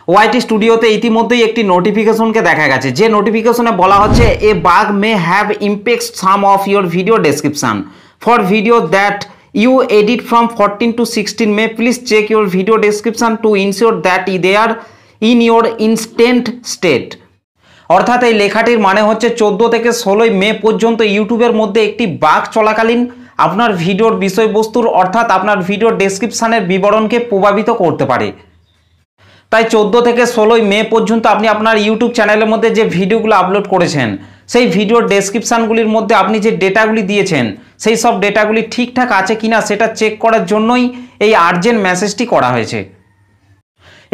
ওয়াইটি স্টুডিওতে ইতিমধ্যেই একটি নোটিফিকেশনকে দেখা গেছে, যে নোটিফিকেশনে বলা হচ্ছে a bug may have impacts some of your video description for video that you edit from 14 to 16 May. Please check your video description to ensure that they are in your instant state. অর্থাৎ এই লেখাটির মানে হচ্ছে 14 থেকে 16 মে পর্যন্ত ইউটিউবের মধ্যে একটি বাগ চলাকালীন আপনার ভিডিওর বিষয়বস্তুর অর্থাৎ আপনার ভিডিও ডেসক্রিপশনের বিবরণকে প্রভাবিত করতে পারে। তাই 14 থেকে 16 মে পর্যন্ত আপনি আপনার ইউটিউব চ্যানেলের মধ্যে যে ভিডিওগুলো আপলোড করেছেন সেই ভিডিওর ডেসক্রিপশানগুলির মধ্যে আপনি যে ডেটাগুলি দিয়েছেন সেই সব ডেটাগুলি ঠিকঠাক আছে কিনা সেটা চেক করার জন্যই এই আর্জেন্ট মেসেজটি করা হয়েছে।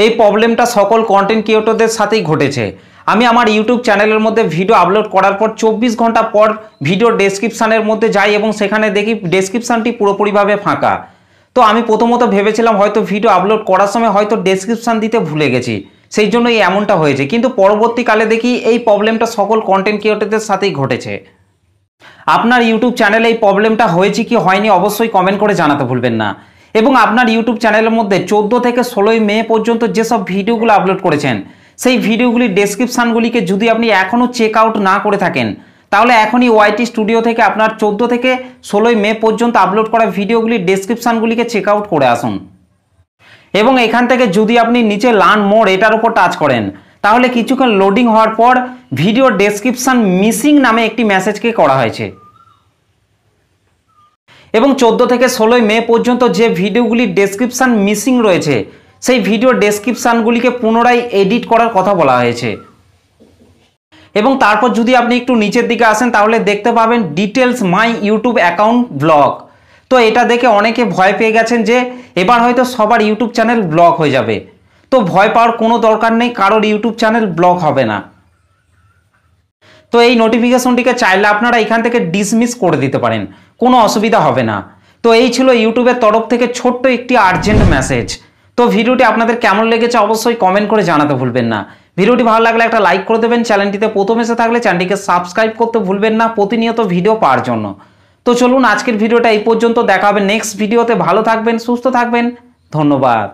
এই প্রবলেমটা সকল কন্টেন্ট ক্রিয়েটরদের সাথেই ঘটেছে। আমি আমার ইউটিউব চ্যানেলের মধ্যে ভিডিও আপলোড করার পর 24 ঘন্টা পর ভিডিও ডেসক্রিপশানের মধ্যে যাই এবং সেখানে দেখি ডেসক্রিপশানটি পুরোপুরিভাবে ফাঁকা। তো আমি প্রথমত ভেবেছিলাম হয়তো ভিডিও আপলোড করার সময় হয়তো ডেসক্রিপশান দিতে ভুলে গেছি, সেই জন্যই এমনটা হয়েছে। কিন্তু পরবর্তীকালে দেখি এই প্রবলেমটা সকল কন্টেন্ট ক্রিয়েটরদের সাথেই ঘটেছে। আপনার ইউটিউব চ্যানেলে এই প্রবলেমটা হয়েছে কি হয়নি অবশ্যই কমেন্ট করে জানাতে ভুলবেন না। এবং আপনার ইউটিউব চ্যানেলের মধ্যে 14 থেকে 16 মে পর্যন্ত যেসব ভিডিওগুলো আপলোড করেছেন সেই ভিডিওগুলির ডেসক্রিপশানগুলিকে যদি আপনি এখনও চেক আউট না করে থাকেন তাহলে এখনই ওয়াইটি স্টুডিও থেকে আপনার 14 থেকে 16 মে পর্যন্ত আপলোড করা ভিডিওগুলির ডেসক্রিপশানগুলিকে চেক আউট করে আসুন। এবং এখান থেকে যদি আপনি নিচে লার্ন মোর এটার উপর টাচ করেন তাহলে কিছুক্ষণ লোডিং হওয়ার পর ভিডিও ডেসক্রিপশান মিসিং নামে একটি মেসেজকে করা হয়েছে। এবং 14 থেকে 16 মে পর্যন্ত যে ভিডিওগুলির ডেসক্রিপশান মিসিং রয়েছে সেই ভিডিও ডেসক্রিপশানগুলিকে পুনরায় এডিট করার কথা বলা হয়েছে। এবং তারপর যদি আপনি একটু নিচের দিকে আসেন তাহলে দেখতে পাবেন details my YouTube account block. তো এটা দেখে অনেকে ভয় পেয়ে গেছেন যে এবার হয়তো সবার ইউটিউব চ্যানেল ব্লক হয়ে যাবে। তো ভয় পাওয়ার কোনো দরকার নেই, কারোর ইউটিউব চ্যানেল ব্লক হবে না। তো এই নোটিফিকেশনটিকে চাইলে আপনারা এখান থেকে ডিসমিস করে দিতে পারেন, কোনো অসুবিধা হবে না। তো এই ছিল ইউটিউবের তরফ থেকে ছোট্ট একটি আর্জেন্ট মেসেজ। তো ভিডিওটি আপনাদের কেমন লেগেছে অবশ্যই কমেন্ট করে জানাতে ভুলবেন না। ভিডিওটি ভালো লাগলে একটা লাইক করে দেবেন, চ্যানেলটিতে প্রথম এসে থাকলে চ্যানেলটিকে সাবস্ক্রাইব করতে ভুলবেন না প্রতিনিয়ত ভিডিও পাওয়ার জন্য। তো চলুন আজকের ভিডিওটা এই পর্যন্ত, দেখা হবে নেক্সট ভিডিওতে। ভালো থাকবেন, সুস্থ থাকবেন, ধন্যবাদ।